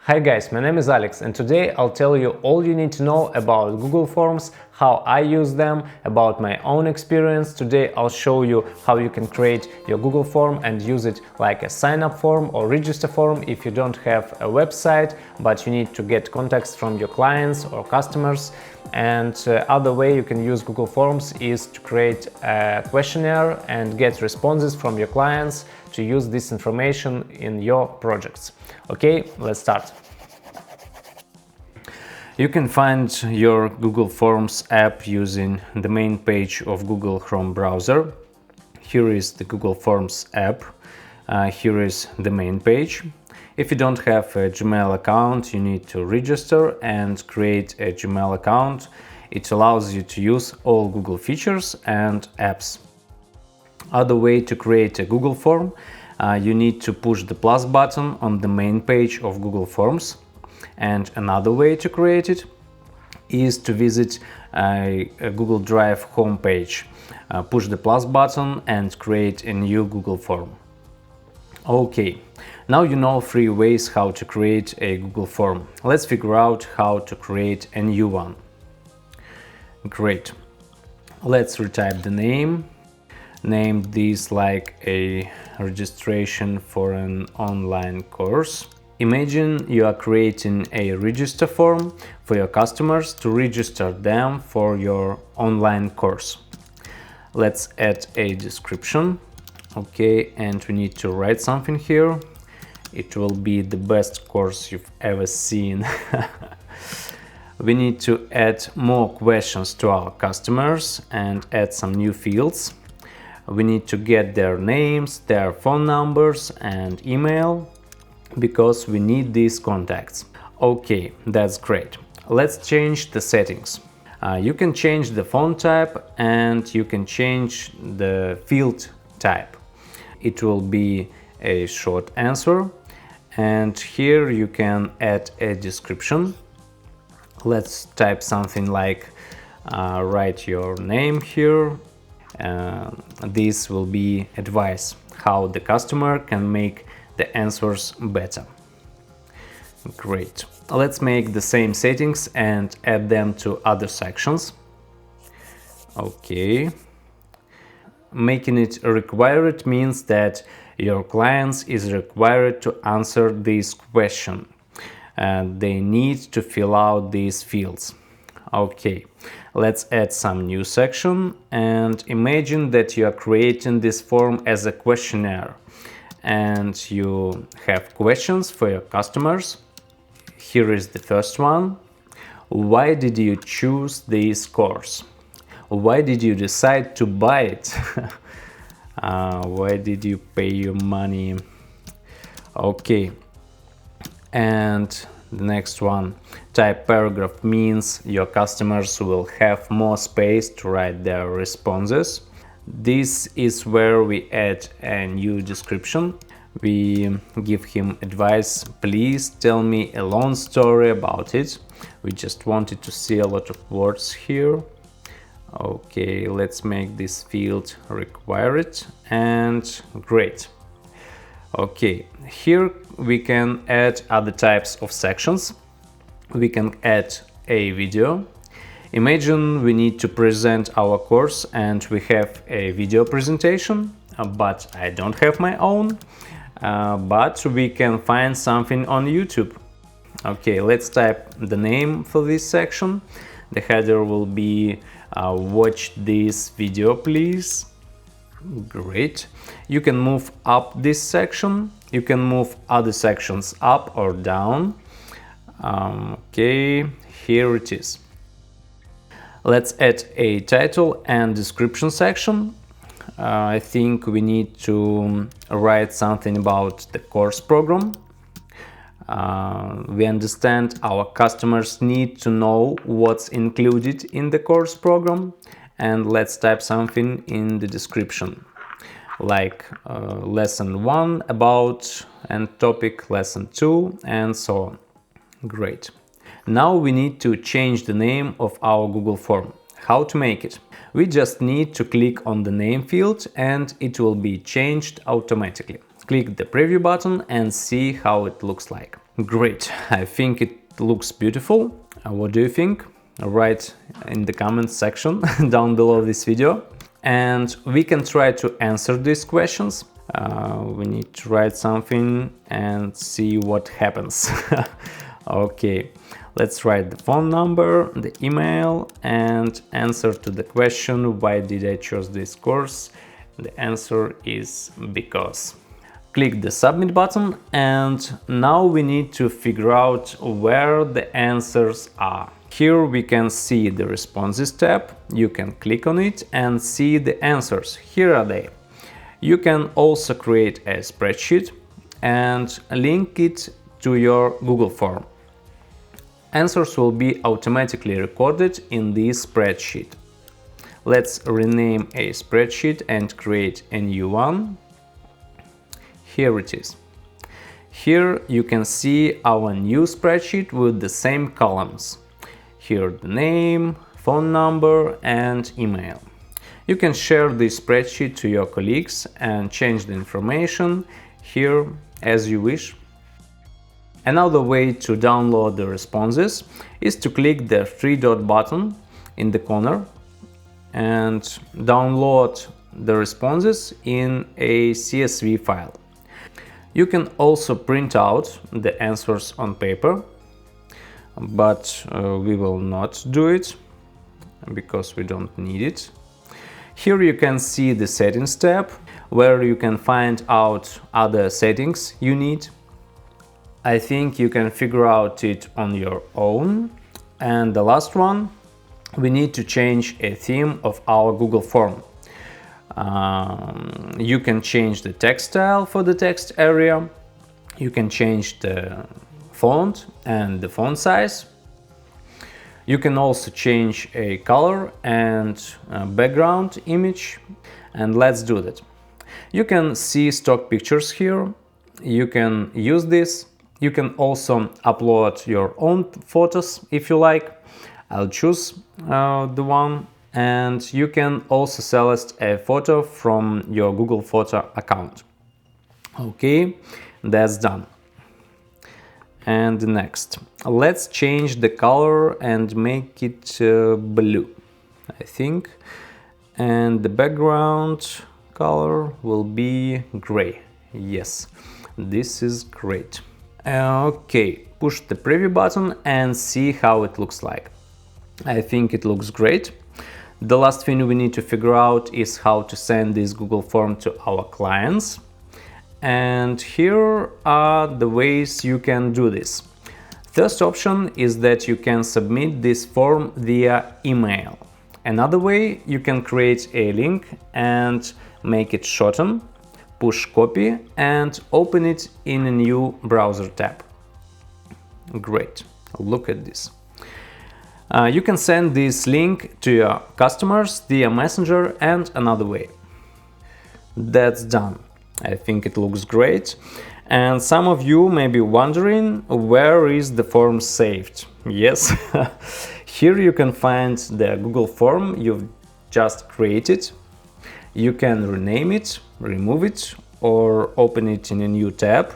Hi guys, my name is Alex and today I'll tell you all you need to know about Google Forms, how I use them, about my own experience. Today I'll show you how you can create your Google form and use it like a sign-up form or register form if you don't have a website but you need to get contacts from your clients or customers. And other way you can use Google Forms is to create a questionnaire and get responses from your clients to use this information in your projects. Okay, let's start. You can find your Google Forms app using the main page of Google Chrome browser. Here is the Google Forms app. Here is the main page. If you don't have a Gmail account, you need to register and create a Gmail account. It allows you to use all Google features and apps. Other way to create a Google form, you need to push the plus button on the main page of Google Forms. And another way to create it is to visit a Google Drive homepage. Push the plus button and create a new Google form. Okay, now you know 3 ways how to create a Google form. Let's figure out how to create a new one. Great. Let's retype the name. Name this like a registration for an online course. Imagine you are creating a register form for your customers to register them for your online course. Let's add a description. Okay, and we need to write something here. It will be the best course you've ever seen. We need to add more questions to our customers and add some new fields. We need to get their names, their phone numbers and email, because we need these contacts. Okay, that's great. Let's change the settings. You can change the font type and you can change the field type. It will be a short answer, and here you can add a description. Let's type something like write your name here. This will be advice how the customer can make the answers better. Great. Let's make the same settings and add them to other sections. Okay. Making it required means that your clients is required to answer this question and they need to fill out these fields. Okay, let's add some new section and imagine that you are creating this form as a questionnaire and you have questions for your customers. Here is the first one. Why did you choose this course? Why did you decide to buy it? Why did you pay your money? Okay, and the next one, type paragraph means your customers will have more space to write their responses. This is where we add a new description. We give him advice, please tell me a long story about it. We just wanted to see a lot of words here. Okay, let's make this field required and great. Okay, here we can add other types of sections. We can add a video. Imagine we need to present our course and we have a video presentation, but I don't have my own, but we can find something on YouTube. Okay, let's type the name for this section. The header will be watch this video please. Great. You can move up this section. You can move other sections up or down. Okay, here it is. Let's add a title and description section. I think we need to write something about the course program. We understand our customers need to know what's included in the course program, and let's type something in the description like lesson 1 about and topic lesson 2 and so on. Great. Now we need to change the name of our Google form. How to make it? We just need to click on the name field and it will be changed automatically. Click the preview button and see how it looks like. Great, I think it looks beautiful. What do you think? Write in the comments section down below this video. And we can try to answer these questions. We need to write something and see what happens. Okay, let's write the phone number, the email, and answer to the question, why did I choose this course? The answer is because. Click the submit button, and now we need to figure out where the answers are. Here we can see the responses tab. You can click on it and see the answers. Here are they. You can also create a spreadsheet and link it to your Google form. Answers will be automatically recorded in this spreadsheet. Let's rename a spreadsheet and create a new one. Here it is. Here you can see our new spreadsheet with the same columns. Here the name, phone number and email. You can share this spreadsheet to your colleagues and change the information here as you wish. Another way to download the responses is to click the three-dot button in the corner and download the responses in a CSV file. You can also print out the answers on paper, but we will not do it because we don't need it. Here you can see the settings tab, where you can find out other settings you need. I think you can figure out it on your own. And the last one, we need to change a theme of our Google form. You can change the text style for the text area. You can change the font and the font size. You can also change a color and background image, and let's do that. You can see stock pictures here. You can use this. You can also upload your own photos if you like. I'll choose the one. And you can also select a photo from your Google Photo account. Okay, that's done. And next, let's change the color and make it blue, I think. And the background color will be gray. Yes, this is great. Okay, push the preview button and see how it looks like. I think it looks great. The last thing we need to figure out is how to send this Google form to our clients. And here are the ways you can do this. First option is that you can submit this form via email. Another way, you can create a link and make it shorten, push copy and open it in a new browser tab. Great, look at this. You can send this link to your customers via Messenger and another way. That's done. I think it looks great. And some of you may be wondering, where is the form saved? Yes, here you can find the Google form you've just created. You can rename it, remove it, or open it in a new tab.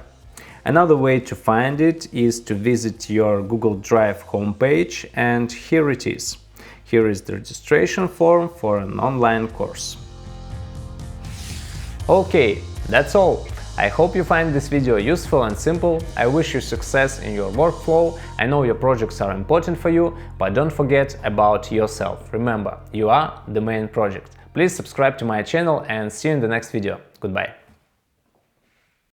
Another way to find it is to visit your Google Drive homepage, and here it is. Here is the registration form for an online course. Okay, that's all. I hope you find this video useful and simple. I wish you success in your workflow. I know your projects are important for you, but don't forget about yourself. Remember, you are the main project. Please subscribe to my channel and see you in the next video. Goodbye.